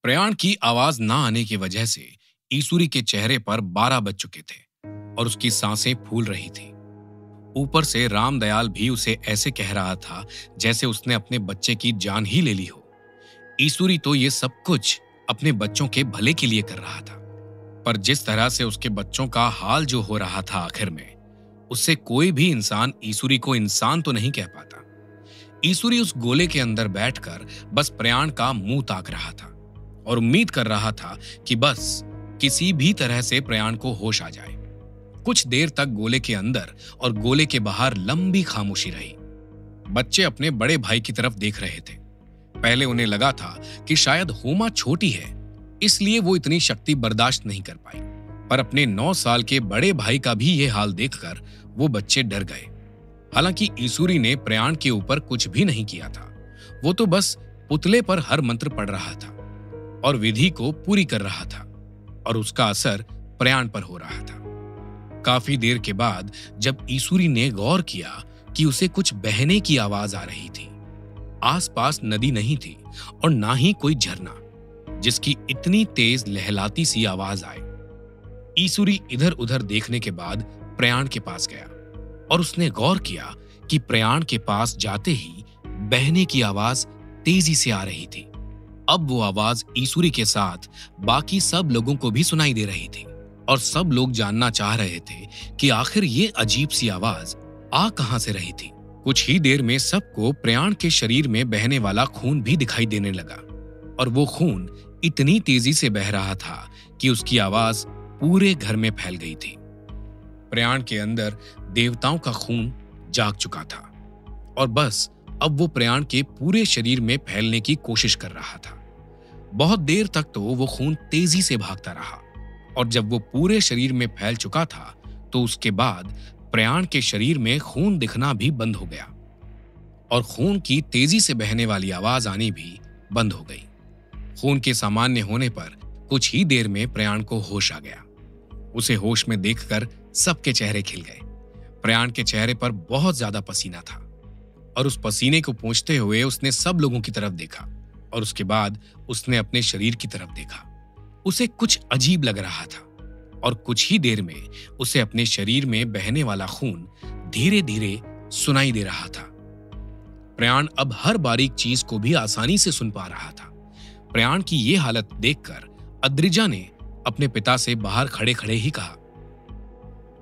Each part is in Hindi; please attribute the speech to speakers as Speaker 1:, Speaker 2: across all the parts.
Speaker 1: प्रयाण की आवाज ना आने की वजह से ईसुरी के चेहरे पर 12 बज चुके थे और उसकी सांसें फूल रही थी। ऊपर से रामदयाल भी उसे ऐसे कह रहा था जैसे उसने अपने बच्चे की जान ही ले ली हो। ईसुरी तो ये सब कुछ अपने बच्चों के भले के लिए कर रहा था, पर जिस तरह से उसके बच्चों का हाल जो हो रहा था आखिर में, उससे कोई भी इंसान ईसुरी को इंसान तो नहीं कह पाता। ईसुरी उस गोले के अंदर बैठकर बस प्रयाण का मुंह ताक रहा था और उम्मीद कर रहा था कि बस किसी भी तरह से प्रयाण को होश आ जाए। कुछ देर तक गोले के अंदर और गोले के बाहर लंबी खामोशी रही। बच्चे अपने बड़े भाई की तरफ देख रहे थे। पहले उन्हें लगा था कि शायद होमा छोटी है, इसलिए वो इतनी शक्ति बर्दाश्त नहीं कर पाई, पर अपने 9 साल के बड़े भाई का भी ये हाल देखकर वो बच्चे डर गए। हालांकि ईसुरी ने प्रयाण के ऊपर कुछ भी नहीं किया था, वो तो बस पुतले पर हर मंत्र पढ़ रहा था और विधि को पूरी कर रहा था और उसका असर प्रयाण पर हो रहा था। काफी देर के बाद जब ईसुरी ने गौर किया कि उसे कुछ बहने की आवाज आ रही थी। आसपास नदी नहीं थी और ना ही कोई झरना जिसकी इतनी तेज लहलाती सी आवाज आए। ईसुरी इधर उधर देखने के बाद प्रयाण के पास गया और उसने गौर किया कि प्रयाण के पास जाते ही बहने की आवाज तेजी से आ रही थी। अब वो आवाज ईसुरी के साथ बाकी सब लोगों को भी सुनाई दे रही थी और सब लोग जानना चाह रहे थे कि आखिर ये अजीब सी आवाज आ कहां से रही थी। कुछ ही देर में सबको प्रयाण के शरीर में बहने वाला खून भी दिखाई देने लगा और वो खून इतनी तेजी से बह रहा था कि उसकी आवाज पूरे घर में फैल गई थी। प्रयाण के अंदर देवताओं का खून जाग चुका था और बस अब वो प्रयाण के पूरे शरीर में फैलने की कोशिश कर रहा था। बहुत देर तक तो वो खून तेजी से भागता रहा और जब वो पूरे शरीर में फैल चुका था तो उसके बाद प्रयाण के शरीर में खून दिखना भी बंद हो गया और खून की तेजी से बहने वाली आवाज आनी भी बंद हो गई। खून के सामान्य होने पर कुछ ही देर में प्रयाण को होश आ गया। उसे होश में देखकर सबके चेहरे खिल गए। प्रयाण के चेहरे पर बहुत ज्यादा पसीना था और उस पसीने को पोंछते हुए उसने सब लोगों की तरफ देखा और उसके बाद उसने अपने शरीर की तरफ देखा। उसे कुछ अजीब लग रहा था और कुछ ही देर में उसे अपने शरीर में बहने वाला खून धीरे धीरे सुनाई दे रहा था। प्रयाण अब हर बारीक चीज को भी आसानी से सुन पा रहा था। प्रयाण की ये हालत देखकर अद्रिजा ने अपने पिता से बाहर खड़े खड़े ही कहा,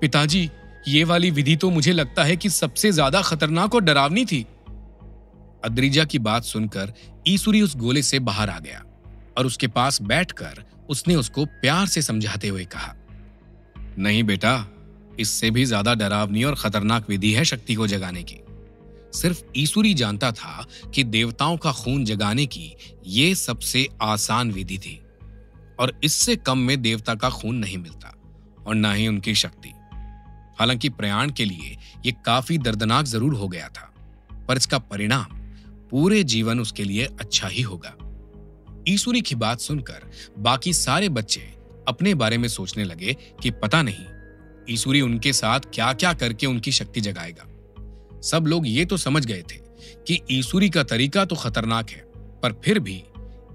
Speaker 1: पिताजी, ये वाली विधि तो मुझे लगता है कि सबसे ज्यादा खतरनाक और डरावनी थी। अद्रिजा की बात सुनकर ईसुरी उस गोले से बाहर आ गया और उसके पास बैठकर उसने उसको प्यार से समझाते हुए कहा, नहीं बेटा, इससे भी ज्यादा डरावनी और खतरनाक विधि है शक्ति को जगाने की। सिर्फ ईसुरी जानता था कि देवताओं का खून जगाने की ये सबसे आसान विधि थी और इससे कम में देवता का खून नहीं मिलता और ना ही उनकी शक्ति। हालांकि प्रयाण के लिए यह काफी दर्दनाक जरूर हो गया था, पर इसका परिणाम पूरे जीवन उसके लिए अच्छा ही होगा। ईसुरी की बात सुनकर बाकी सारे बच्चे अपने बारे में सोचने लगे कि पता नहीं ईसुरी उनके साथ क्या क्या करके उनकी शक्ति जगाएगा। सब लोग ये तो समझ गए थे कि ईसुरी का तरीका तो खतरनाक है, पर फिर भी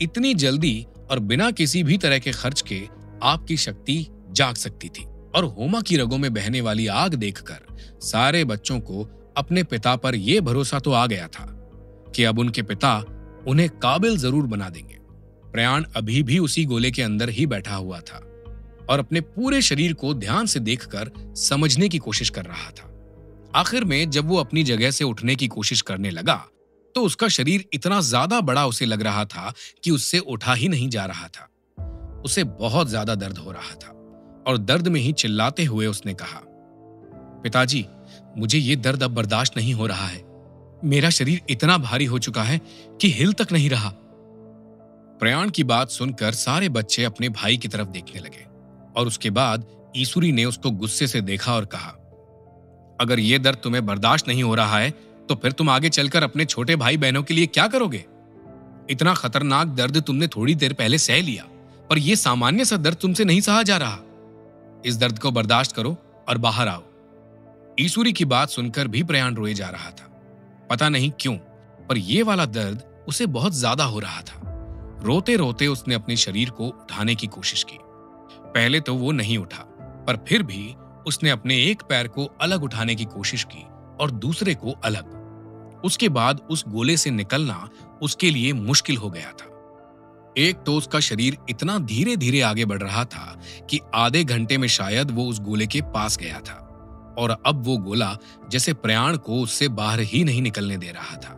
Speaker 1: इतनी जल्दी और बिना किसी भी तरह के खर्च के आपकी शक्ति जाग सकती थी। और होमा की रगों में बहने वाली आग देखकर सारे बच्चों को अपने पिता पर यह भरोसा तो आ गया था कि अब उनके पिता उन्हें काबिल जरूर बना देंगे। प्रयाण अभी भी उसी गोले के अंदर ही बैठा हुआ था और अपने पूरे शरीर को ध्यान से देखकर समझने की कोशिश कर रहा था। आखिर में जब वो अपनी जगह से उठने की कोशिश करने लगा तो उसका शरीर इतना ज्यादा बड़ा उसे लग रहा था कि उससे उठा ही नहीं जा रहा था। उसे बहुत ज्यादा दर्द हो रहा था और दर्द में ही चिल्लाते हुए उसने कहा, पिताजी, मुझे ये दर्द अब बर्दाश्त नहीं हो रहा है। मेरा शरीर इतना भारी हो चुका है कि हिल तक नहीं रहा। प्रयाण की बात सुनकर सारे बच्चे अपने भाई की तरफ देखने लगे और उसके बाद ईसुरी ने उसको गुस्से से देखा और कहा, अगर ये दर्द तुम्हें बर्दाश्त नहीं हो रहा है तो फिर तुम आगे चलकर अपने छोटे भाई बहनों के लिए क्या करोगे? इतना खतरनाक दर्द तुमने थोड़ी देर पहले सह लिया, पर यह सामान्य सा दर्द तुमसे नहीं सहा जा रहा। इस दर्द को बर्दाश्त करो और बाहर आओ। ईसुरी की बात सुनकर भी प्रयाण रोए जा रहा था। पता नहीं क्यों, पर यह वाला दर्द उसे बहुत ज्यादा हो रहा था। रोते रोते उसने अपने शरीर को उठाने की कोशिश की। पहले तो वो नहीं उठा, पर फिर भी उसने अपने एक पैर को अलग उठाने की कोशिश की और दूसरे को अलग। उसके बाद उस गोले से निकलना उसके लिए मुश्किल हो गया था। एक तो उसका शरीर इतना धीरे धीरे आगे बढ़ रहा था कि आधे घंटे में शायद वो उस गोले के पास गया था, और अब वो गोला जैसे प्रयाण को उससे बाहर ही नहीं निकलने दे रहा था।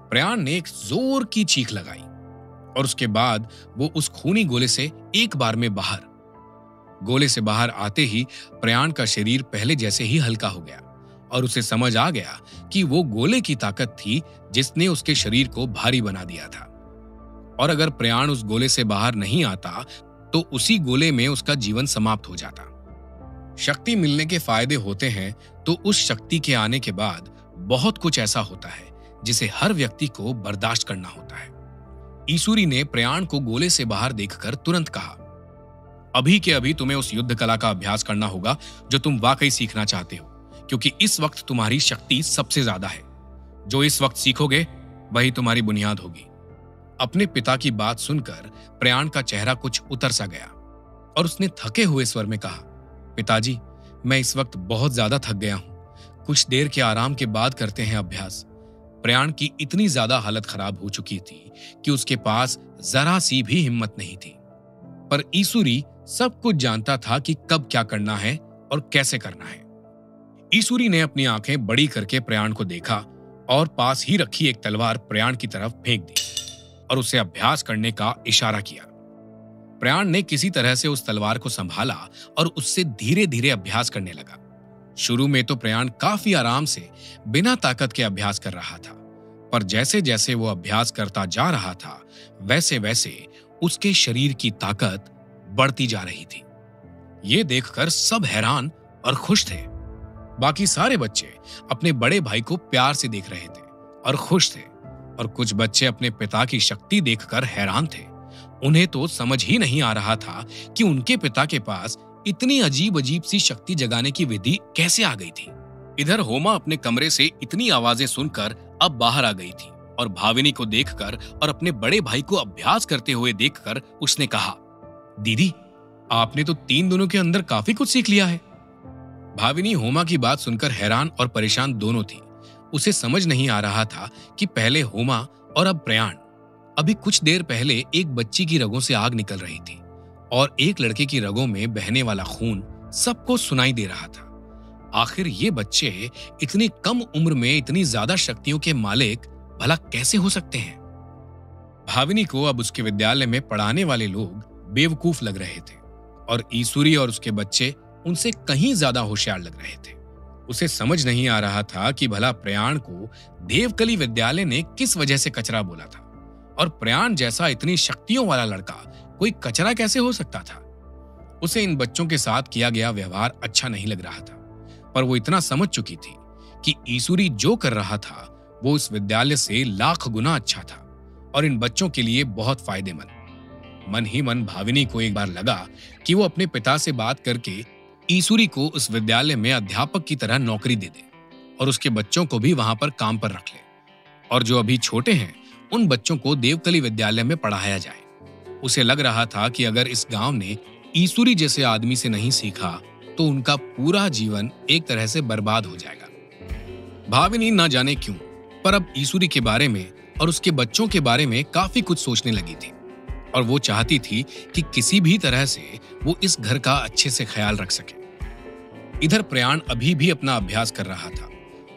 Speaker 1: प्रयाण ने एक जोर की चीख लगाई और उसके बाद वो उस खूनी गोले से एक बार में बाहर। गोले से बाहर आते ही प्रयाण का शरीर पहले जैसे ही हल्का हो गया और उसे समझ आ गया कि वो गोले की ताकत थी जिसने उसके शरीर को भारी बना दिया था, और अगर प्रयाण उस गोले से बाहर नहीं आता तो उसी गोले में उसका जीवन समाप्त हो जाता। शक्ति मिलने के फायदे होते हैं तो उस शक्ति के आने के बाद बहुत कुछ ऐसा होता है जिसे हर व्यक्ति को बर्दाश्त करना होता है। ईसुरी ने प्रयाण को गोले से बाहर देखकर तुरंत कहा, अभी के अभी तुम्हें उस युद्ध कला का अभ्यास करना होगा जो तुम वाकई सीखना चाहते हो, क्योंकि इस वक्त तुम्हारी शक्ति सबसे ज्यादा है। जो इस वक्त सीखोगे वही तुम्हारी बुनियाद होगी। अपने पिता की बात सुनकर प्रयाण का चेहरा कुछ उतर सा गया और उसने थके हुए स्वर में कहा, पिताजी, मैं इस वक्त बहुत ज्यादा थक गया हूं। कुछ देर के आराम के बाद करते हैं अभ्यास। प्रयाण की इतनी ज्यादा हालत खराब हो चुकी थी कि उसके पास जरा सी भी हिम्मत नहीं थी, पर ईसुरी सब कुछ जानता था कि कब क्या करना है और कैसे करना है। ईसुरी ने अपनी आंखें बड़ी करके प्रयाण को देखा और पास ही रखी एक तलवार प्रयाण की तरफ फेंक दी और उसे अभ्यास करने का इशारा किया। प्रयाण ने किसी तरह से उस तलवार को संभाला और उससे धीरे धीरे अभ्यास करने लगा। शुरू में तो प्रयाण काफी आराम से बिना ताकत के अभ्यास कर रहा था, पर जैसे जैसे वो अभ्यास करता जा रहा था वैसे वैसे उसके शरीर की ताकत बढ़ती जा रही थी। ये देखकर सब हैरान और खुश थे। बाकी सारे बच्चे अपने बड़े भाई को प्यार से देख रहे थे और खुश थे, और कुछ बच्चे अपने पिता की शक्ति देखकर हैरान थे। उन्हें तो समझ ही नहीं आ रहा था कि उनके पिता के पास इतनी अजीब अजीब सी शक्ति जगाने की विधि कैसे आ गई थी। इधर होमा अपने कमरे से इतनी आवाजें सुनकर अब बाहर आ गई थी और भाविनी को देखकर और अपने बड़े भाई को अभ्यास करते हुए देखकर उसने कहा, दीदी, आपने तो 3 दिनों के अंदर काफी कुछ सीख लिया है। भाविनी होमा की बात सुनकर हैरान और परेशान दोनों थी। उसे समझ नहीं आ रहा था कि पहले होमा और अब प्रयाण। अभी कुछ देर पहले एक बच्ची की रगों से आग निकल रही थी और एक लड़के की रगों में बहने वाला खून सबको सुनाई दे रहा था। आखिर ये बच्चे इतनी कम उम्र में इतनी ज्यादा शक्तियों के मालिक भला कैसे हो सकते हैं? भाविनी को अब उसके विद्यालय में पढ़ाने वाले लोग बेवकूफ लग रहे थे और ईसुरी और उसके बच्चे उनसे कहीं ज्यादा होशियार लग रहे थे। उसे समझ नहीं आ रहा था कि भला प्रयाण को देवकली विद्यालय ने किस वजह से कचरा बोला था, और प्रयाण जैसा इतनी शक्तियों वाला लड़का कोई कचरा कैसे हो सकता था। उसे इन बच्चों के साथ किया गया व्यवहार अच्छा नहीं लग रहा था, पर वो इतना समझ चुकी थी कि ईसुरी जो कर रहा था वो इस विद्यालय से लाख गुना अच्छा था और इन बच्चों के लिए बहुत फायदेमंद। मन ही मन भाविनी को एक बार लगा कि वो अपने पिता से बात करके ईसुरी को उस विद्यालय में अध्यापक की तरह नौकरी दे दे और उसके बच्चों को भी वहां पर काम पर रख ले, और जो अभी छोटे हैं उन बच्चों को देवकली विद्यालय में पढ़ाया जाए। उसे लग रहा था कि अगर इस गांव ने ईसुरी जैसे आदमी से नहीं सीखा तो उनका पूरा जीवन एक तरह से बर्बाद हो जाएगा। भाविनी ना जाने क्यों पर अब ईसुरी के बारे में और उसके बच्चों के बारे में काफी कुछ सोचने लगी थी, और वो चाहती थी कि किसी भी तरह से वो इस घर का अच्छे से ख्याल रख सके। इधर प्रयाण अभी भी अपना अभ्यास कर रहा था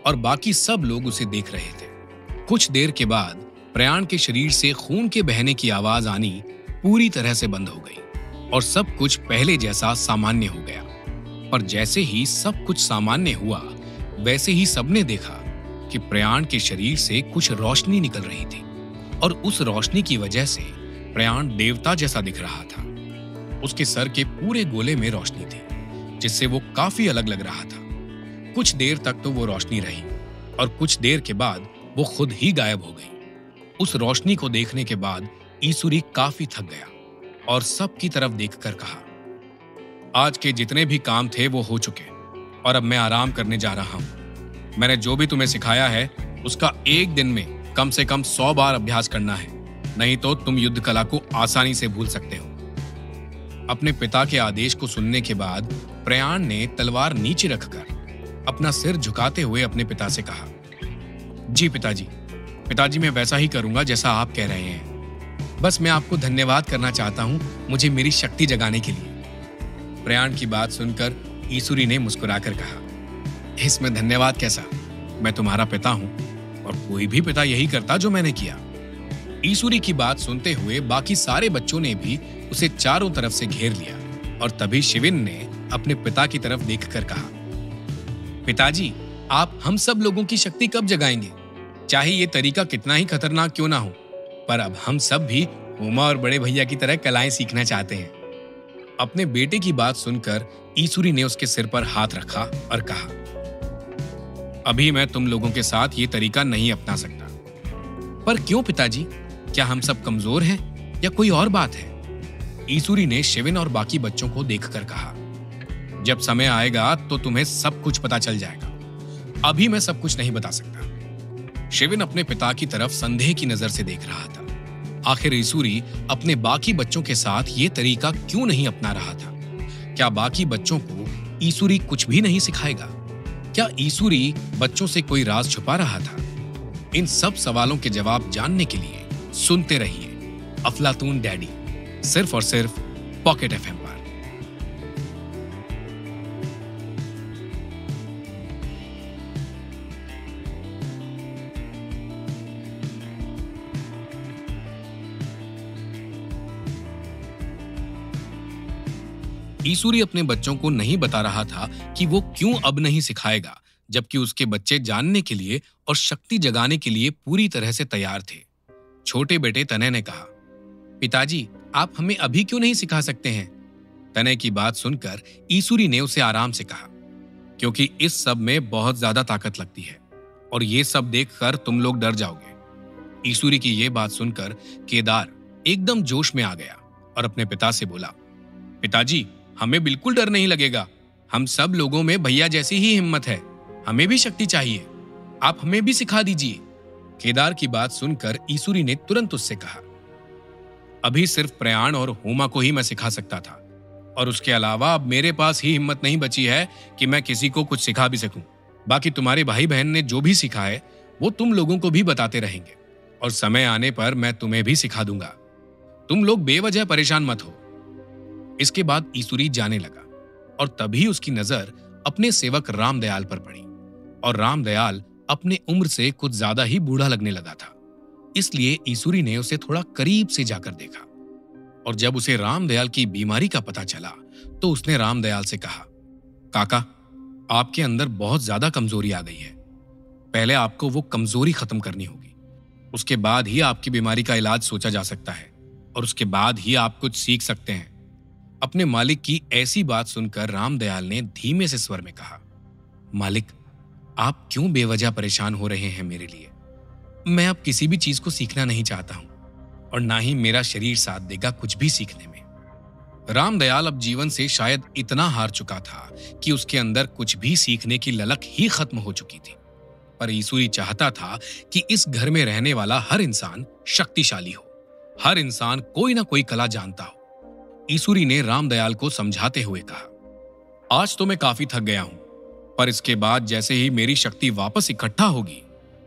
Speaker 1: और बाकी सब लोग उसे देख रहे थे। कुछ देर के बाद प्रयाण के शरीर से खून के बहने की आवाज आनी पूरी तरह से बंद हो गई और सब कुछ पहले जैसा सामान्य हो गया। पर जैसे ही सब कुछ सामान्य हुआ वैसे ही सबने देखा कि प्रयाण के शरीर से कुछ रोशनी निकल रही थी, और उस रोशनी की वजह से प्रयाण देवता जैसा दिख रहा था। उसके सर के पूरे गोले में रोशनी थी जिससे वो काफी अलग लग रहा था। कुछ देर तक तो वो रोशनी रही और कुछ देर के बाद वो खुद ही गायब हो गई। उस रोशनी को देखने के बाद ईसुरी काफी थक गया और सबकी तरफ देखकर कहा, आज के जितने भी काम थे वो हो चुके और अब मैं आराम करने जा रहा हूं। मैंने जो भी तुम्हें सिखाया है उसका एक दिन में कम से कम 100 बार अभ्यास करना है। नहीं तो तुम युद्ध कला को आसानी से भूल सकते हो। अपने पिता के आदेश को सुनने के बाद प्रयाण ने तलवार नीचे रखकर अपना सिर झुकाते हुए अपने पिता से कहा, जी पिताजी, पिताजी मैं वैसा ही करूंगा जैसा आप कह रहे हैं। बस मैं आपको धन्यवाद करना चाहता हूं मुझे मेरी शक्ति जगाने के लिए। प्रयाण की बात सुनकर ईसुरी ने मुस्कुराकर कहा, इसमें धन्यवाद कैसा, मैं तुम्हारा पिता हूं और कोई भी पिता यही करता जो मैंने किया। ईसुरी की बात सुनते हुए बाकी सारे बच्चों ने भी उसे चारों तरफ से घेर लिया और तभी शिविन ने अपने पिता की तरफ देखकर कहा, पिताजी आप हम सब लोगों की शक्ति कब जगाएंगे? चाहे ये तरीका कितना ही खतरनाक क्यों ना हो, पर अब हम सब भी होमा और बड़े भैया की तरह कलाएं सीखना चाहते हैं। अपने बेटे की बात सुनकर ईसुरी ने उसके सिर पर हाथ रखा और कहा, अभी मैं तुम लोगों के साथ ये तरीका नहीं अपना सकता। पर क्यों पिताजी? क्या हम सब कमजोर हैं या कोई और बात है? ईसुरी ने शिविन और बाकी बच्चों को देखकर कहा, जब समय आएगा तो तुम्हें सब कुछ पता चल जाएगा। अभी मैं सब कुछ नहीं बता सकता। शिविन अपने पिता की तरफ संदेह की नजर से देख रहा था। आखिर ईसुरी अपने बाकी बच्चों के साथ ये तरीका क्यों नहीं अपना रहा था? क्या बाकी बच्चों को ईसुरी कुछ भी नहीं सिखाएगा? क्या ईसुरी बच्चों से कोई राज छुपा रहा था? इन सब सवालों के जवाब जानने के लिए सुनते रहिए अफलातून डैडी, सिर्फ और सिर्फ पॉकेट एफएम पर। ईसुरी अपने बच्चों को नहीं बता रहा था कि वो क्यों अब नहीं सिखाएगा, जबकि उसके बच्चे जानने के लिए और शक्ति जगाने के लिए पूरी तरह से तैयार थे। छोटे बेटे तनय ने कहा, पिताजी आप हमें अभी क्यों नहीं सिखा सकते हैं? तनय की बात सुनकर ईसुरी ने उसे आराम से कहा, क्योंकि इस सब में बहुत ज्यादा ताकत लगती है और ये सब देखकर तुम लोग डर जाओगे। ईसुरी की ये बात सुनकर केदार एकदम जोश में आ गया और अपने पिता से बोला, पिताजी हमें बिल्कुल डर नहीं लगेगा। हम सब लोगों में भैया जैसी ही हिम्मत है। हमें भी शक्ति चाहिए, आप हमें भी सिखा दीजिए। केदार की बात सुनकर ईसुरी ने तुरंत उससे कहा, अभी सिर्फ प्रयाण और होमा को ही मैं सिखा सकता था और उसके अलावा अब मेरे पास ही हिम्मत नहीं बची है कि मैं किसी को कुछ सिखा भी सकूं। बाकी तुम्हारे भाई बहन ने जो भी सीखा है वो तुम लोगों को भी बताते रहेंगे और समय आने पर मैं तुम्हें भी सिखा दूंगा। तुम लोग बेवजह परेशान मत हो। इसके बाद ईसुरी जाने लगा और तभी उसकी नजर अपने सेवक रामदयाल पर पड़ी और रामदयाल अपने उम्र से कुछ ज्यादा ही बूढ़ा लगने लगा था। इसलिए ईसुरी ने उसे थोड़ा करीब से जाकर देखा और जब उसे रामदयाल की बीमारी का पता चला तो उसने रामदयाल से कहा, काका आपके अंदर बहुत ज्यादा कमजोरी आ गई है। पहले आपको वो कमजोरी खत्म करनी होगी, उसके बाद ही आपकी बीमारी का इलाज सोचा जा सकता है और उसके बाद ही आप कुछ सीख सकते हैं। अपने मालिक की ऐसी बात सुनकर रामदयाल ने धीमे से स्वर में कहा, मालिक आप क्यों बेवजह परेशान हो रहे हैं मेरे लिए? मैं अब किसी भी चीज को सीखना नहीं चाहता हूं और ना ही मेरा शरीर साथ देगा कुछ भी सीखने में। रामदयाल अब जीवन से शायद इतना हार चुका था कि उसके अंदर कुछ भी सीखने की ललक ही खत्म हो चुकी थी। पर ईसुरी चाहता था कि इस घर में रहने वाला हर इंसान शक्तिशाली हो, हर इंसान कोई ना कोई कला जानता हो। ईसुरी ने रामदयाल को समझाते हुए कहा, आज तो मैं काफी थक गया हूं, पर इसके बाद जैसे ही मेरी शक्ति वापस इकट्ठा होगी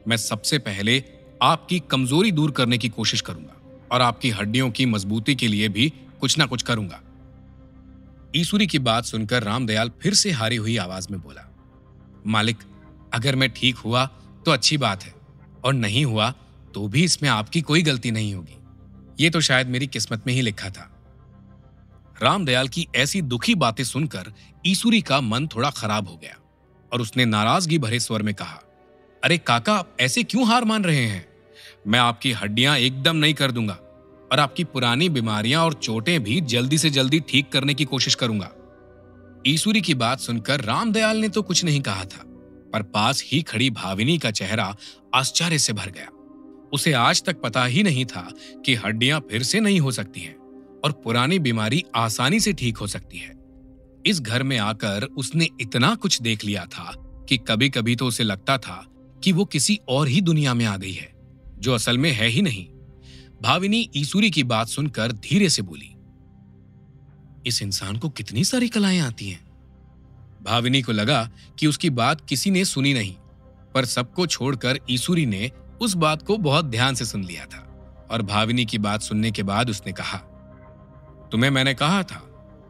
Speaker 1: मैं सबसे पहले आपकी कमजोरी दूर करने की कोशिश करूंगा और आपकी हड्डियों की मजबूती के लिए भी कुछ ना कुछ करूंगा। ईसुरी की बात सुनकर रामदयाल फिर से हारी हुई आवाज में बोला, मालिक अगर मैं ठीक हुआ तो अच्छी बात है और नहीं हुआ तो भी इसमें आपकी कोई गलती नहीं होगी। ये तो शायद मेरी किस्मत में ही लिखा था। रामदयाल की ऐसी दुखी बातें सुनकर ईसुरी का मन थोड़ा खराब हो गया और उसने नाराजगी भरे स्वर में कहा, अरे काका आप ऐसे क्यों हार मान रहे हैं? मैं आपकी हड्डियां एकदम नहीं कर दूंगा और आपकी पुरानी बीमारियां और चोटें भी जल्दी से जल्दी ठीक करने की कोशिश करूंगा। ईसुरी की बात सुनकर रामदयाल ने तो कुछ नहीं कहा था, पर पास ही खड़ी भाविनी का चेहरा आश्चर्य से भर गया। उसे आज तक पता ही नहीं था कि हड्डियां फिर से नहीं हो सकती हैं और पुरानी बीमारी आसानी से ठीक हो सकती है। इस घर में आकर उसने इतना कुछ देख लिया था कि कभी कभी तो उसे लगता था कि वो किसी और ही दुनिया में आ गई है, जो असल में है ही नहीं। भाविनी ईसुरी की बात सुनकर धीरे से बोली, इस इंसान को कितनी सारी कलाएं आती हैं। भाविनी को लगा कि उसकी बात किसी ने सुनी नहीं, पर सबको छोड़कर ईसुरी ने उस बात को बहुत ध्यान से सुन लिया था। और भाविनी की बात सुनने के बाद उसने कहा, तुम्हें मैंने कहा था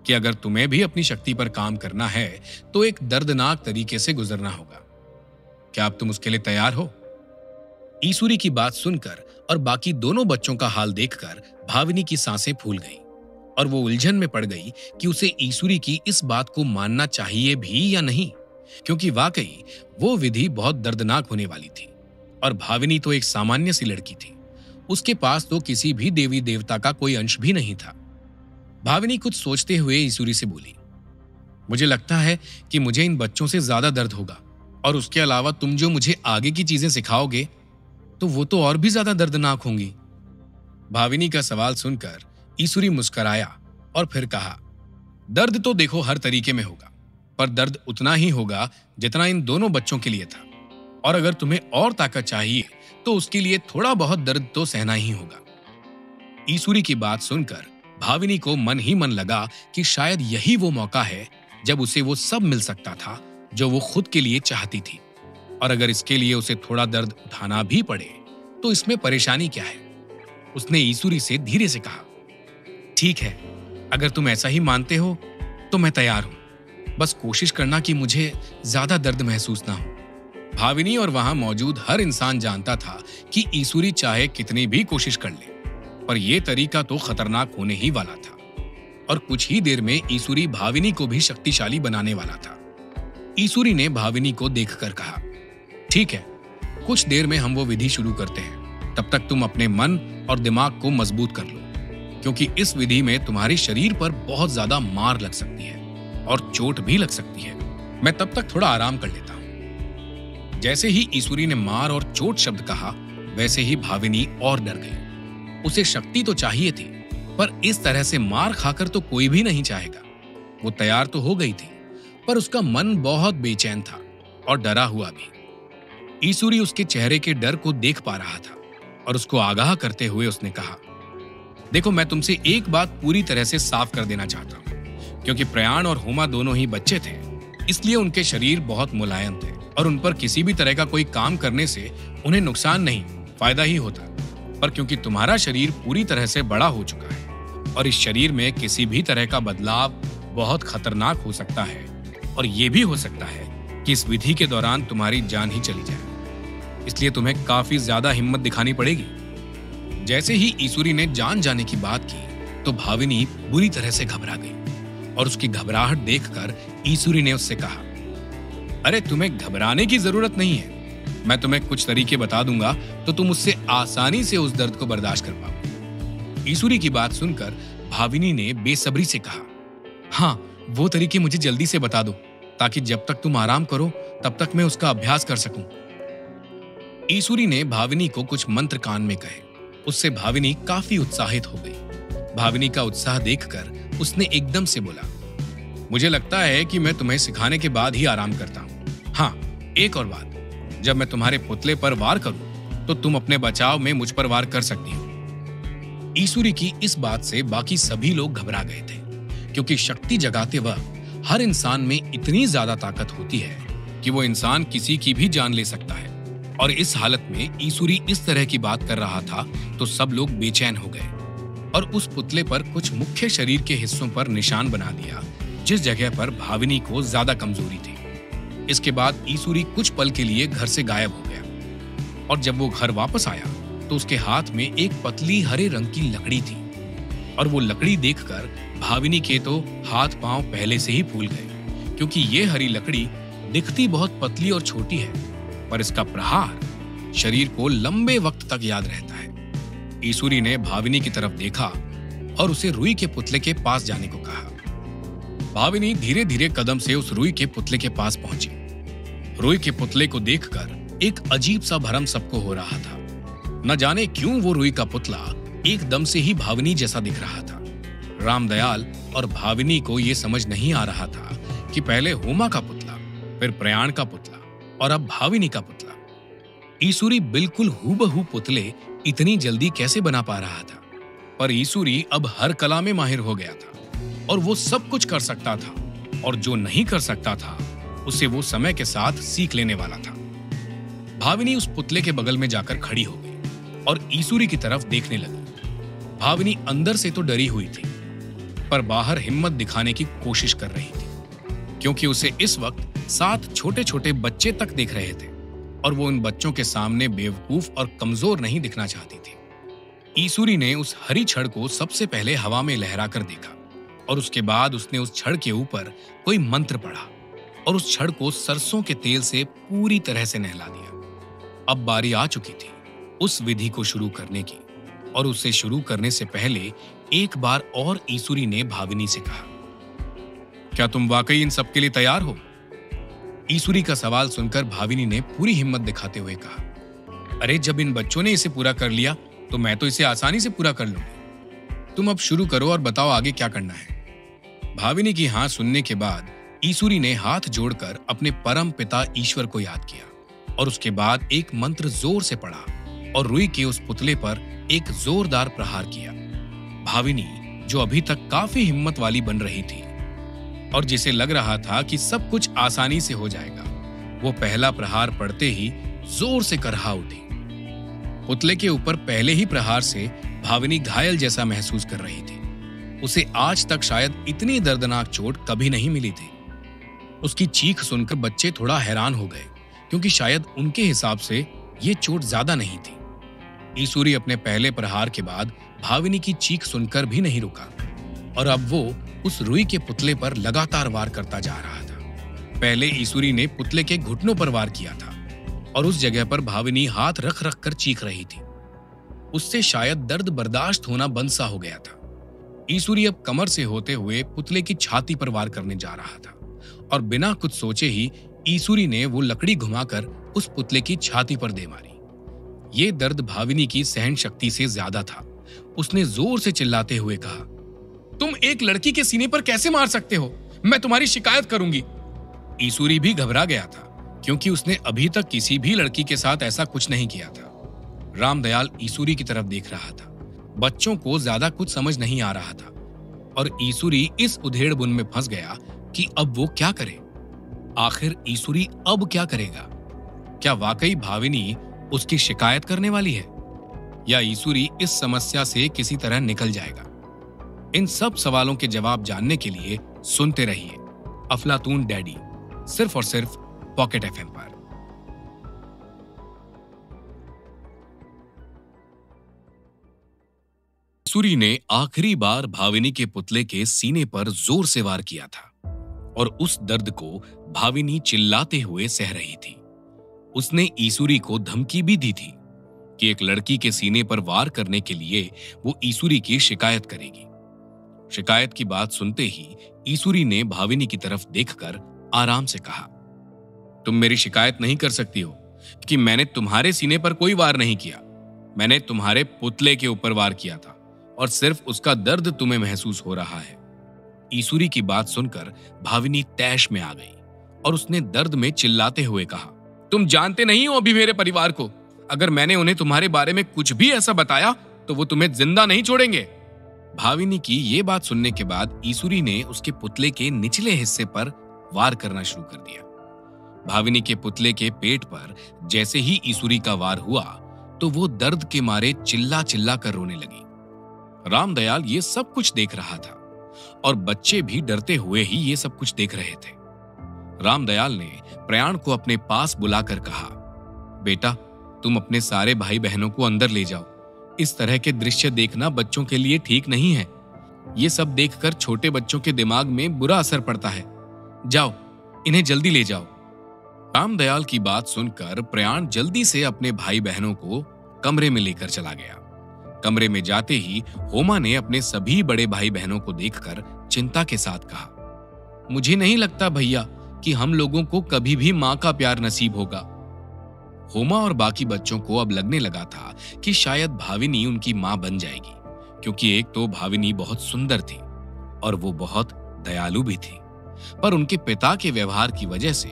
Speaker 1: कि अगर तुम्हें भी अपनी शक्ति पर काम करना है तो एक दर्दनाक तरीके से गुजरना होगा। क्या अब तुम उसके लिए तैयार हो? ईसुरी की बात सुनकर और बाकी दोनों बच्चों का हाल देखकर भाविनी की सांसें फूल गईं और वो उलझन में पड़ गई कि उसे ईसुरी की इस बात को मानना चाहिए भी या नहीं, क्योंकि वाकई वो विधि बहुत दर्दनाक होने वाली थी। और भाविनी तो एक सामान्य सी लड़की थी, उसके पास तो किसी भी देवी देवता का कोई अंश भी नहीं था। भाविनी कुछ सोचते हुए ईसुरी से बोली, मुझे लगता है कि मुझे इन बच्चों से ज्यादा दर्द होगा, और उसके अलावा तुम जो मुझे आगे की चीजें सिखाओगे तो वो तो और भी ज्यादा दर्दनाक होंगी। भाविनी का सवाल सुनकर ईसुरी मुस्कुराया और फिर कहा, दर्द तो देखो हर तरीके में होगा, पर दर्द उतना ही होगा जितना इन दोनों बच्चों के लिए था। और अगर तुम्हें और ताकत चाहिए तो उसके लिए थोड़ा बहुत दर्द तो सहना ही होगा। ईसुरी की बात सुनकर भाविनी को मन ही मन लगा कि शायद यही वो मौका है जब उसे वो सब मिल सकता था जो वो खुद के लिए चाहती थी। और अगर इसके लिए उसे थोड़ा दर्द उठाना भी पड़े तो इसमें परेशानी क्या है? उसने ईसुरी से धीरे से कहा, ठीक है, अगर तुम ऐसा ही मानते हो तो मैं तैयार हूं, बस कोशिश करना कि मुझे ज्यादा दर्द महसूस ना हो। भाविनी और वहां मौजूद हर इंसान जानता था कि ईसुरी चाहे कितनी भी कोशिश कर ले, पर यह तरीका तो खतरनाक होने ही वाला था। और कुछ ही देर में ईसुरी भाविनी को भी शक्तिशाली बनाने वाला था। ईसुरी ने भाविनी को देखकर कहा, ठीक है, कुछ देर में हम वो विधि शुरू करते हैं, तब तक तुम अपने मन और दिमाग को मजबूत कर लो, क्योंकि इस विधि में तुम्हारे शरीर पर बहुत ज्यादा मार लग सकती है और चोट भी लग सकती है। मैं तब तक थोड़ा आराम कर लेता हूं। जैसे ही ईसुरी ने मार और चोट शब्द कहा, वैसे ही भाविनी और डर गई। उसे शक्ति तो चाहिए थी, पर इस तरह से मार खाकर तो कोई भी नहीं चाहेगा। वो तैयार तो हो गई थी, पर उसका मन बहुत बेचैन था और डरा हुआ भी। ईसुरी उसके चेहरे के डर को देख पा रहा था और उसको आगाह करते हुए उसने कहा, देखो, मैं तुमसे एक बात पूरी तरह से साफ कर देना चाहता हूं, क्योंकि प्रयाण और होमा दोनों ही बच्चे थे, इसलिए उनके शरीर बहुत मुलायम थे और उन पर किसी भी तरह का कोई काम करने से उन्हें नुकसान नहीं, फायदा ही होता। पर क्योंकि तुम्हारा शरीर पूरी तरह से बड़ा हो चुका है और इस शरीर में किसी भी तरह का बदलाव बहुत खतरनाक हो सकता है, और यह भी हो सकता है कि इस विधि के दौरान तुम्हारी जान ही चली जाए, इसलिए तुम्हें काफी ज्यादा हिम्मत दिखानी पड़ेगी। जैसे ही ईसुरी ने जान जाने की बात की तो भाविनी बुरी तरह से घबरा गई और उसकी घबराहट देखकर ईसुरी ने उससे कहा, अरे तुम्हें घबराने की जरूरत नहीं है, मैं तुम्हें कुछ तरीके बता दूंगा तो तुम उससे आसानी से उस दर्द को बर्दाश्त कर पाओ। ईसुरी की बात सुनकर भाविनी ने बेसब्री से कहा, हाँ, वो तरीके मुझे जल्दी से बता दो, ताकि जब तक तुम आराम करो तब तक मैं उसका अभ्यास कर सकूं। ईसुरी ने भाविनी को कुछ मंत्र कान में कहे। उससे भाविनी काफी उत्साहित हो गई। भाविनी का उत्साह देखकर उसने एकदम से बोला, मुझे लगता है कि मैं तुम्हें सिखाने के बाद ही आराम करता हूं। हाँ, एक और बात, जब मैं तुम्हारे पुतले पर वार करूं तो तुम अपने बचाव में मुझ पर वार कर सकती हो। ईसुरी की इस बात से बाकी सभी लोग घबरा गए थे, क्योंकि शक्ति जगाते वक्त हर इंसान में इतनी ज्यादा ताकत होती है कि वो इंसान किसी की भी जान ले सकता है। और इस हालत में ईसुरी इस तरह की बात कर रहा था तो सब लोग बेचैन हो गए और उस पुतले पर कुछ मुख्य शरीर के हिस्सों पर निशान बना दिया, जिस जगह पर भाविनी को ज्यादा कमजोरी थी। इसके बाद ईसुरी कुछ पल के लिए घर से गायब हो गया और जब वो घर वापस आया तो उसके हाथ में एक पतली हरे रंग की लकड़ी थी और वो लकड़ी देखकर भाविनी के तो हाथ पांव पहले से ही फूल गए, क्योंकि ये हरी लकड़ी दिखती बहुत पतली और छोटी है, पर इसका प्रहार शरीर को लंबे वक्त तक याद रहता है। ईसुरी ने भाविनी की तरफ देखा और उसे रुई के पुतले के पास जाने को कहा। भाविनी धीरे धीरे कदम से उस रुई के पुतले के पास पहुंची। रुई के पुतले को देखकर एक अजीब सा भरम सबको हो रहा था। न जाने क्यों वो रुई का पुतला एकदम से ही भाविनी जैसा दिख रहा था। रामदयाल और भाविनी को यह समझ नहीं आ रहा था कि पहले होमा का पुतला, फिर प्रयाण का पुतला और अब भाविनी का पुतला। ईसुरी बिल्कुल हूबहू पुतले इतनी जल्दी कैसे बना पा रहा था। पर ईसुरी अब हर कला में माहिर हो गया था और वो सब कुछ कर सकता था, और जो नहीं कर सकता था उसे वो समय के साथ सीख लेने वाला था। भाविनी उस पुतले के बगल में जाकर खड़ी हो गई और ईसुरी की तरफ देखने लगी। भाविनी अंदर से तो डरी हुई थी, पर बाहर हिम्मत दिखाने की कोशिश कर रही थी, क्योंकि उसे इस वक्त 7 छोटे छोटे बच्चे तक दिख रहे थे और वो उन बच्चों के सामने बेवकूफ और कमजोर नहीं दिखना चाहती थी। ईसुरी ने उस हरी छड़ को सबसे पहले हवा में लहराकर देखा और उसके बाद उसने उस छड़ के ऊपर कोई मंत्र पढ़ा और उस छड़ को सरसों के तेल से पूरी तरह से नहला दिया। अब बारी आ चुकी थी उस विधि को शुरू करने की, और उसे शुरू करने से पहले एक बार और ईसुरी ने भाविनी से कहा, क्या तुम वाकई इन सब के लिए तैयार हो? ईसुरी का सवाल सुनकर भाविनी ने पूरी हिम्मत दिखाते हुए कहा, अरे जब इन बच्चों ने इसे पूरा कर लिया तो मैं तो इसे आसानी से पूरा कर लूंगी। तुम अब शुरू करो और बताओ आगे क्या करना है। भाविनी की हाँ सुनने के बाद ईसुरी ने हाथ जोड़कर अपने परम पिता ईश्वर को याद किया और उसके बाद एक मंत्र जोर से पढ़ा और रुई के उस पुतले पर एक जोरदार प्रहार किया। भाविनी, जो अभी तक काफी हिम्मत वाली बन रही थी और जिसे लग रहा था कि सब कुछ आसानी से हो जाएगा, वो पहला प्रहार पड़ते ही जोर से करहा उठी। पुतले के ऊपर पहले ही प्रहार से भाविनी घायल जैसा महसूस कर रही थी। उसे आज तक शायद इतनी दर्दनाक चोट कभी नहीं मिली थी। उसकी चीख सुनकर बच्चे थोड़ा हैरान हो गए, क्योंकि शायद उनके हिसाब से ये चोट ज्यादा नहीं थी। ईसुरी अपने पहले प्रहार के बाद भाविनी की चीख सुनकर भी नहीं रुका और अब वो उस रुई के पुतले पर लगातार वार करता जा रहा था। पहले ईसुरी ने पुतले के घुटनों पर वार किया था और उस जगह पर भाविनी हाथ रख रख कर चीख रही थी। उससे शायद दर्द बर्दाश्त होना बंद सा हो गया था। ईसुरी अब कमर से होते हुए पुतले की छाती पर वार करने जा रहा था और बिना कुछ सोचे ही ईसुरी ने वो लकड़ी घुमाकर उस पुतले की छाती पर दे मारी। ये दर्द भाविनी की सहन शक्ति से ज्यादा था। उसने जोर से चिल्लाते हुए कहा, तुम एक लड़की के सीने पर कैसे मार सकते हो? मैं तुम्हारी शिकायत करूंगी। ईसुरी भी घबरा गया था, क्योंकि उसने अभी तक किसी भी लड़की के साथ ऐसा कुछ नहीं किया था। रामदयाल ईसुरी की तरफ देख रहा था। बच्चों को ज्यादा कुछ समझ नहीं आ रहा था और ईसुरी इस उधेड़बुन में फंस गया कि अब वो क्या करे। आखिर ईसुरी अब क्या करेगा? क्या वाकई भाविनी उसकी शिकायत करने वाली है, या ईसुरी इस समस्या से किसी तरह निकल जाएगा? इन सब सवालों के जवाब जानने के लिए सुनते रहिए अफलातून डैडी, सिर्फ और सिर्फ पॉकेट एफएम पर। ईसुरी ने आखिरी बार भाविनी के पुतले के सीने पर जोर से वार किया था और उस दर्द को भाविनी चिल्लाते हुए सह रही थी। उसने ईसुरी को धमकी भी दी थी कि एक लड़की के सीने पर वार करने के लिए वो ईसुरी की शिकायत करेगी। शिकायत की बात सुनते ही ईसुरी ने भाविनी की तरफ देखकर आराम से कहा, तुम मेरी शिकायत नहीं कर सकती हो कि मैंने तुम्हारे सीने पर कोई वार नहीं किया। मैंने तुम्हारे पुतले के ऊपर वार किया था और सिर्फ उसका दर्द तुम्हें महसूस हो रहा है। ईसुरी की बात सुनकर भाविनी तैश में आ गई और उसने दर्द में चिल्लाते हुए कहा, तुम जानते नहीं हो अभी मेरे परिवार को। अगर मैंने उन्हें तुम्हारे बारे में कुछ भी ऐसा बताया तो वो तुम्हें जिंदा नहीं छोड़ेंगे। भाविनी की ये बात सुनने के बाद ईसुरी ने उसके पुतले के निचले हिस्से पर वार करना शुरू कर दिया। भाविनी के पुतले के पेट पर जैसे ही ईसुरी का वार हुआ तो वो दर्द के मारे चिल्ला चिल्ला कर रोने लगी। रामदयाल ये सब कुछ देख रहा था और बच्चे भी डरते हुए ही ये सब कुछ देख रहे थे। रामदयाल ने प्रयाण को अपने पास बुलाकर कहा, बेटा, तुम अपने सारे भाई बहनों को अंदर ले जाओ। इस तरह के दृश्य देखना बच्चों के लिए ठीक नहीं है। ये सब देखकर छोटे बच्चों के दिमाग में बुरा असर पड़ता है। जाओ, इन्हें जल्दी ले जाओ। रामदयाल की बात सुनकर प्रयाण जल्दी से अपने भाई बहनों को कमरे में लेकर चला गया। कमरे में जाते ही होमा ने अपने सभी बड़े भाई बहनों को देखकर चिंता के साथ कहा, मुझे नहीं लगता भैया कि हम लोगों को कभी भी मां का प्यार नसीब होगा। होमा और बाकी बच्चों को अब लगने लगा था कि शायद भाविनी उनकी मां बन जाएगी, क्योंकि एक तो भाविनी बहुत सुंदर थी और वो बहुत दयालु भी थी, पर उनके पिता के व्यवहार की वजह से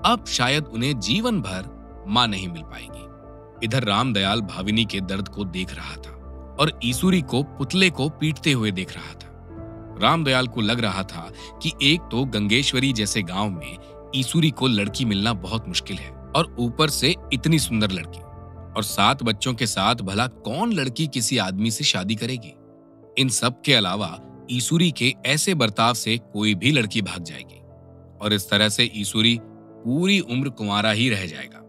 Speaker 1: अब शायद उन्हें जीवन भर मां नहीं मिल पाएगी। इधर रामदयाल भाविनी के दर्द को देख रहा था और ईसुरी को पुतले को पीटते हुए देख रहा था। रामदयाल को लग रहा था कि एक तो गंगेश्वरी जैसे गांव में ईसुरी को लड़की मिलना बहुत मुश्किल है और ऊपर से इतनी सुंदर लड़की, और 7 बच्चों के साथ भला कौन लड़की किसी आदमी से शादी करेगी। इन सब के अलावा ईसुरी के ऐसे बर्ताव से कोई भी लड़की भाग जाएगी और इस तरह से ईसुरी पूरी उम्र कुंवारा ही रह जाएगा।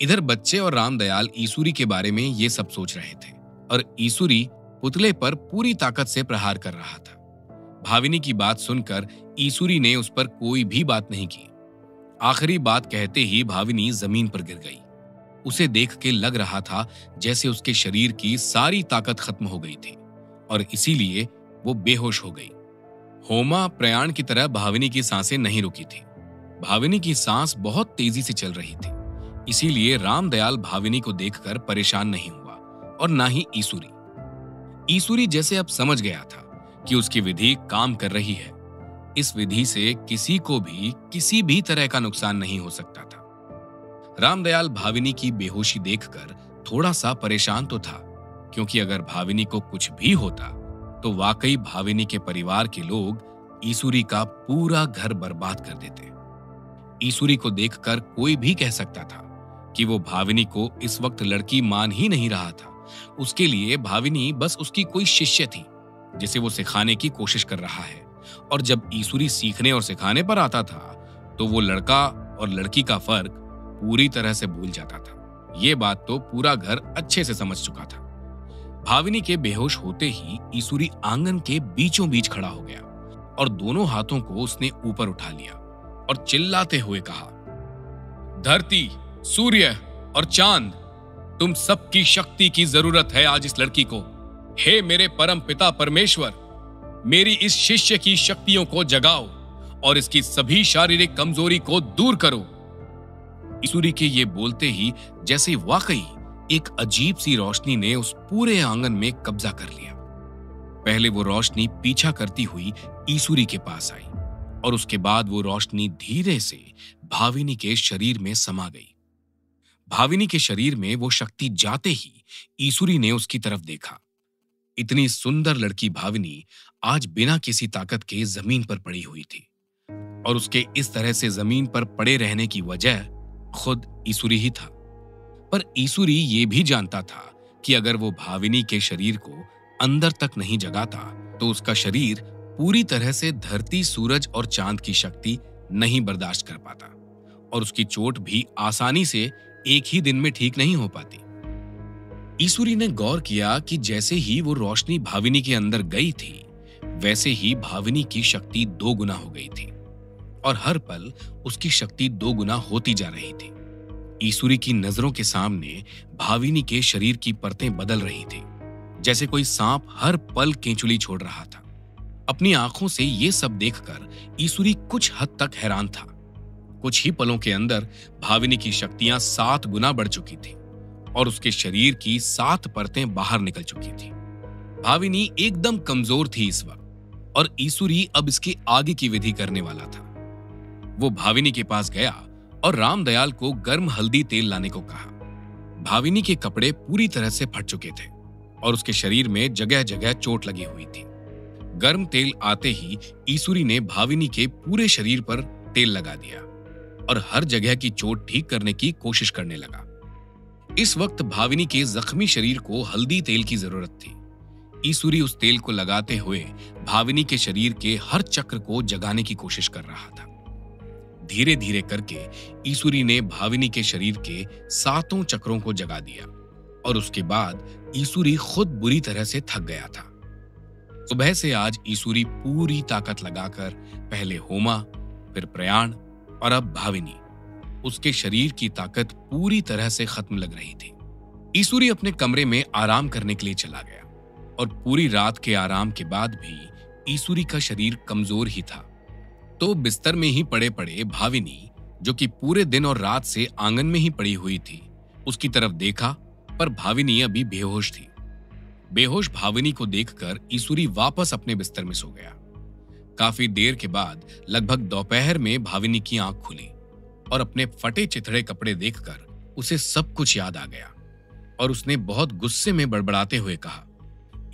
Speaker 1: इधर बच्चे और रामदयाल ईसुरी के बारे में ये सब सोच रहे थे और ईसुरी पुतले पर पूरी ताकत से प्रहार कर रहा था। भाविनी की बात सुनकर ईसुरी ने उस पर कोई भी बात नहीं की। आखिरी बात कहते ही भाविनी जमीन पर गिर गई। उसे देख के लग रहा था जैसे उसके शरीर की सारी ताकत खत्म हो गई थी और इसीलिए वो बेहोश हो गई। होमा प्रयाण की तरह भाविनी की सांसें नहीं रुकी थी। भाविनी की सांस बहुत तेजी से चल रही थी, इसीलिए रामदयाल भाविनी को देखकर परेशान नहीं हुआ और ना ही ईसुरी। ईसुरी जैसे अब समझ गया था कि उसकी विधि काम कर रही है। इस विधि से किसी को भी किसी भी तरह का नुकसान नहीं हो सकता था। रामदयाल भाविनी की बेहोशी देखकर थोड़ा सा परेशान तो था, क्योंकि अगर भाविनी को कुछ भी होता तो वाकई भाविनी के परिवार के लोग ईसुरी का पूरा घर बर्बाद कर देते। ईसुरी को देखकर कोई भी कह सकता था कि वो भाविनी को इस वक्त लड़की मान ही नहीं रहा था। उसके लिए भाविनी बस उसकी कोई शिष्य थी जिसे वो सिखाने की कोशिश कर रहा है, और जब ईसुरी सीखने और सिखाने पर आता था तो वो लड़का और लड़की का फर्क पूरी तरह से भूल जाता था। ये बात तो पूरा घर अच्छे से समझ चुका था। भाविनी के बेहोश होते ही ईसुरी आंगन के बीचों बीच खड़ा हो गया और दोनों हाथों को उसने ऊपर उठा लिया और चिल्लाते हुए कहा, धरती, सूर्य और चांद, तुम सबकी शक्ति की जरूरत है आज इस लड़की को। हे मेरे परम पिता परमेश्वर, मेरी इस शिष्य की शक्तियों को जगाओ और इसकी सभी शारीरिक कमजोरी को दूर करो। ईसुरी के ये बोलते ही जैसे वाकई एक अजीब सी रोशनी ने उस पूरे आंगन में कब्जा कर लिया। पहले वो रोशनी पीछा करती हुई ईसुरी के पास आई और उसके बाद वो रोशनी धीरे से भाविनी के शरीर में समा गई। भाविनी के शरीर में वो शक्ति जाते ही ईसुरी ने उसकी तरफ देखा। इतनी सुंदर लड़की भाविनी आज बिना किसी ताकत के जमीन पर पड़ी हुई थी और उसके इस तरह से जमीन पर पड़े रहने की वजह खुद ईसुरी ही था। पर ईसुरी ये भी जानता था कि अगर वो भाविनी के शरीर को अंदर तक नहीं जगाता तो उसका शरीर पूरी तरह से धरती, सूरज और चांद की शक्ति नहीं बर्दाश्त कर पाता और उसकी चोट भी आसानी से एक ही दिन में ठीक नहीं हो पाती। ईसुरी ने गौर किया कि जैसे ही वो रोशनी भाविनी के अंदर गई थी, वैसे ही भाविनी की शक्ति 2 गुना हो गई थी और हर पल उसकी शक्ति 2 गुना होती जा रही थी। ईसुरी की नजरों के सामने भाविनी के शरीर की परतें बदल रही थी, जैसे कोई सांप हर पल केंचुली छोड़ रहा था। अपनी आंखों से ये सब देखकर ईसुरी कुछ हद तक हैरान था। कुछ ही पलों के अंदर भाविनी की शक्तियां 7 गुना बढ़ चुकी थी और उसके शरीर की 7 परतें बाहर निकल चुकी थी। भाविनी एकदम कमजोर थी इस वक्त और ईसुरी अब इसके आगे की विधि करने वाला था। वो भाविनी के पास गया और रामदयाल को गर्म हल्दी तेल लाने को कहा। भाविनी के कपड़े पूरी तरह से फट चुके थे और उसके शरीर में जगह जगह चोट लगी हुई थी। गर्म तेल आते ही ईसुरी ने भाविनी के पूरे शरीर पर तेल लगा दिया और हर जगह की चोट ठीक करने की कोशिश करने लगा। इस वक्त भाविनी के जख्मी शरीर को हल्दी तेल की जरूरत थी। ईसुरी उस तेल को लगाते हुए भाविनी के शरीर के हर चक्र को जगाने की कोशिश कर रहा था। धीरे धीरे करके ईसुरी ने भाविनी के शरीर के 7 चक्रों को जगा दिया और उसके बाद ईसुरी खुद बुरी तरह से थक गया था। सुबह से आज ईसुरी पूरी ताकत लगाकर पहले होमा, फिर प्रयाण और अब भाविनी, उसके शरीर की ताकत पूरी तरह से खत्म लग रही थी। ईसुरी अपने कमरे में आराम करने के लिए चला गया और पूरी रात के आराम के बाद भी ईसुरी का शरीर कमजोर ही था। तो बिस्तर में ही पड़े पड़े भाविनी, जो कि पूरे दिन और रात से आंगन में ही पड़ी हुई थी, उसकी तरफ देखा, पर भाविनी अभी बेहोश थी। बेहोश भाविनी को देखकर ईसुरी वापस अपने बिस्तर में सो गया। काफी देर के बाद लगभग दोपहर में भाविनी की आंख खुली और अपने फटे चिथड़े कपड़े देखकर उसे सब कुछ याद आ गया। और उसने बहुत गुस्से में बड़बड़ाते हुए कहा,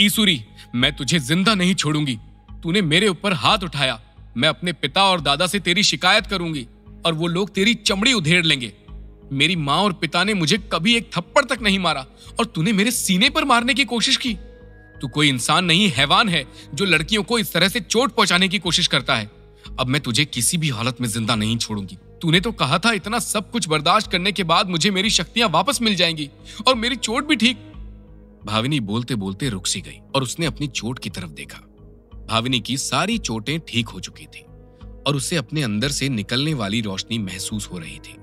Speaker 1: ईसुरी, मैं तुझे जिंदा नहीं छोड़ूंगी। तूने मेरे ऊपर हाथ उठाया। मैं अपने पिता और दादा से तेरी शिकायत करूंगी और वो लोग तेरी चमड़ी उधेड़ लेंगे। मेरी माँ और पिता ने मुझे कभी एक थप्पड़ तक नहीं मारा और तूने मेरे सीने पर मारने की कोशिश की। तू कोई इंसान नहीं, हैवान है जो लड़कियों को इस तरह से चोट पहुंचाने की कोशिश करता है। अब मैं तुझे किसी भी हालत में जिंदा नहीं छोड़ूंगी। तूने तो कहा था इतना सब कुछ बर्दाश्त करने के बाद मुझे मेरी शक्तियां वापस मिल जाएंगी और मेरी चोट भी ठीक। भाविनी बोलते बोलते रुक सी गई और उसने अपनी चोट की तरफ देखा। भाविनी की सारी चोटें ठीक हो चुकी थी और उसे अपने अंदर से निकलने वाली रोशनी महसूस हो रही थी।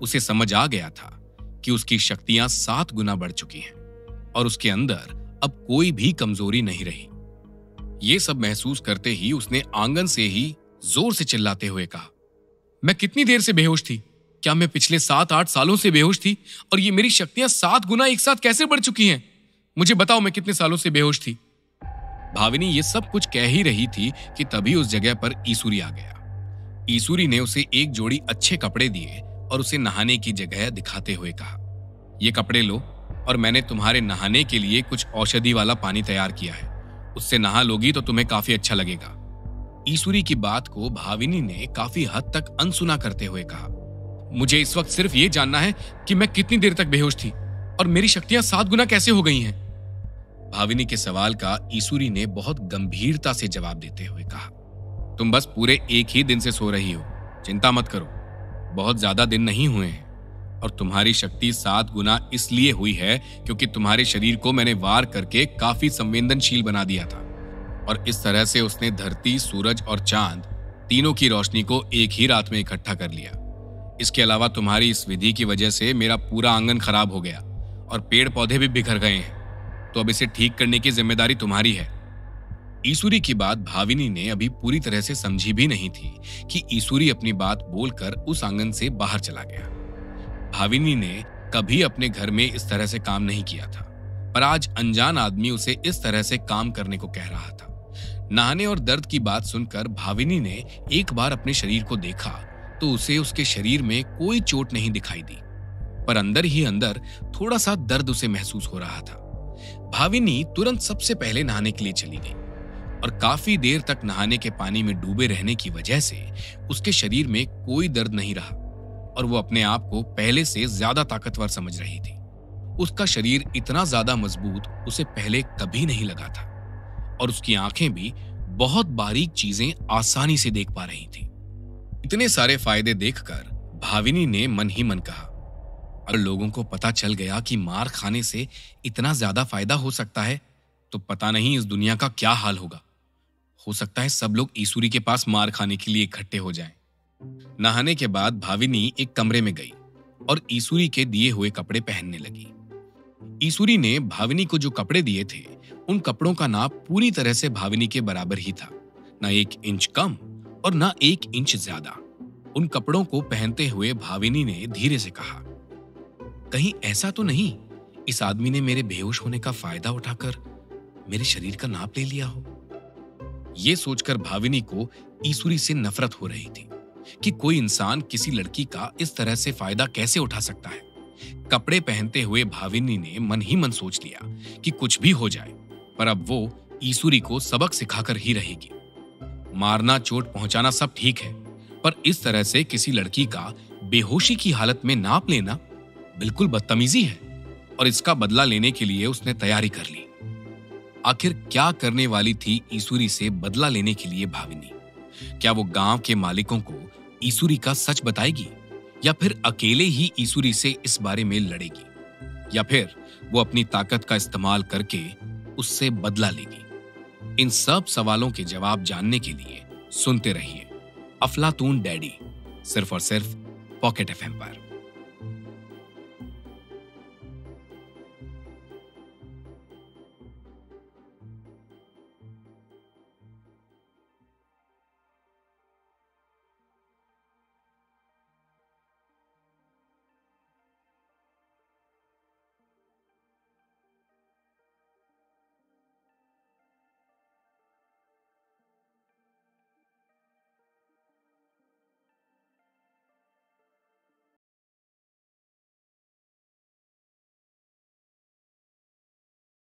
Speaker 1: उसे समझ आ गया था कि उसकी शक्तियां 7 गुना बढ़ चुकी हैं और उसके अंदर अब कोई भी कमजोरी नहीं रही। ये सब महसूस करते ही उसने आंगन से ही जोर से चिल्लाते हुए कहा, मैं कितनी देर से बेहोश थी? क्या मैं पिछले 7-8 सालों से बेहोश थी और ये मेरी शक्तियां 7 गुना एक साथ कैसे बढ़ चुकी हैं? मुझे बताओ, मैं कितने सालों से बेहोश थी? भाविनी ये सब कुछ कह ही रही थी कि तभी उस जगह पर ईसुरी आ गया। ईसुरी ने उसे एक जोड़ी अच्छे कपड़े दिए और उसे नहाने की जगह दिखाते हुए कहा, ये कपड़े लो और मैंने तुम्हारे नहाने के लिए कुछ औषधि वाला पानी तैयार किया है। उससे नहा लोगी तो तुम्हें काफी अच्छा लगेगा। ईसुरी की बात को भाविनी ने काफी हद तक अनसुना करते हुए कहा, मुझे इस वक्त सिर्फ ये जानना है कि मैं कितनी देर तक बेहोश थी और मेरी शक्तियां 7 गुना कैसे हो गई हैं? भाविनी के सवाल का ईसुरी ने बहुत गंभीरता से जवाब देते हुए कहा, तुम बस पूरे एक ही दिन से सो रही हो। चिंता मत करो, बहुत ज्यादा दिन नहीं हुए हैं और तुम्हारी शक्ति 7 गुना इसलिए हुई है क्योंकि तुम्हारे शरीर को मैंने वार करके काफी संवेदनशील बना दिया था और इस तरह से उसने धरती, सूरज और चांद तीनों की रोशनी को एक ही रात में इकट्ठा कर लिया। इसके अलावा तुम्हारी इस विधि की वजह से मेरा पूरा आंगन खराब हो गया और पेड़ पौधे भी बिखर गए हैं, तो अब इसे ठीक करने की जिम्मेदारी तुम्हारी है। ईसुरी की बात भाविनी ने अभी पूरी तरह से समझी भी नहीं थी कि ईसुरी अपनी बात बोलकर उस आंगन से बाहर चला गया। भाविनी ने कभी अपने घर में इस तरह से काम नहीं किया था, पर आज अनजान आदमी उसे इस तरह से काम करने को कह रहा था। नहाने और दर्द की बात सुनकर भाविनी ने एक बार अपने शरीर को देखा तो उसे उसके शरीर में कोई चोट नहीं दिखाई दी, पर अंदर ही अंदर थोड़ा सा दर्द उसे महसूस हो रहा था। भाविनी तुरंत सबसे पहले नहाने के लिए चली गई और काफी देर तक नहाने के पानी में डूबे रहने की वजह से उसके शरीर में कोई दर्द नहीं रहा और वो अपने आप को पहले से ज्यादा ताकतवर समझ रही थी। उसका शरीर इतना ज्यादा मजबूत उसे पहले कभी नहीं लगा था और उसकी आंखें भी बहुत बारीक चीजें आसानी से देख पा रही थी। इतने सारे फायदे देखकर भाविनी ने मन ही मन कहा, अगर लोगों को पता चल गया कि मार खाने से इतना ज्यादा फायदा हो सकता है तो पता नहीं इस दुनिया का क्या हाल होगा। हो सकता है सब लोग ईसुरी के पास मार खाने के लिए इकट्ठे हो जाएं। नहाने के बाद भाविनी एक कमरे में गई और ईसुरी के दिए हुए कपड़े पहनने लगी। ईसुरी ने भाविनी को जो कपड़े दिए थे उन कपड़ों का नाप पूरी तरह से भाविनी के बराबर ही था, ना 1 इंच कम और ना 1 इंच ज्यादा। उन कपड़ों को पहनते हुए भाविनी ने धीरे से कहा, कहीं ऐसा तो नहीं इस आदमी ने मेरे बेहोश होने का फायदा उठाकर मेरे शरीर का नाप ले लिया हो? यह सोचकर भाविनी को ईसुरी से नफरत हो रही थी कि कोई इंसान किसी लड़की का इस तरह से फायदा कैसे उठा सकता है। कपड़े पहनते हुए भाविनी ने मन ही मन सोच लिया कि कुछ भी हो जाए पर अब वो ईसुरी को सबक सिखाकर ही रहेगी। मारना, चोट पहुंचाना सब ठीक है, पर इस तरह से किसी लड़की का बेहोशी की हालत में नाप लेना बिल्कुल बदतमीजी है और इसका बदला लेने के लिए उसने तैयारी कर ली। आखिर क्या करने वाली थी ईसुरी से बदला लेने के लिए भाविनी? क्या वो गांव के मालिकों को ईसुरी का सच बताएगी या फिर अकेले ही ईसुरी से इस बारे में लड़ेगी, या फिर वो अपनी ताकत का इस्तेमाल करके उससे बदला लेगी? इन सब सवालों के जवाब जानने के लिए सुनते रहिए अफलातून डैडी, सिर्फ और सिर्फ पॉकेट एफएम पर।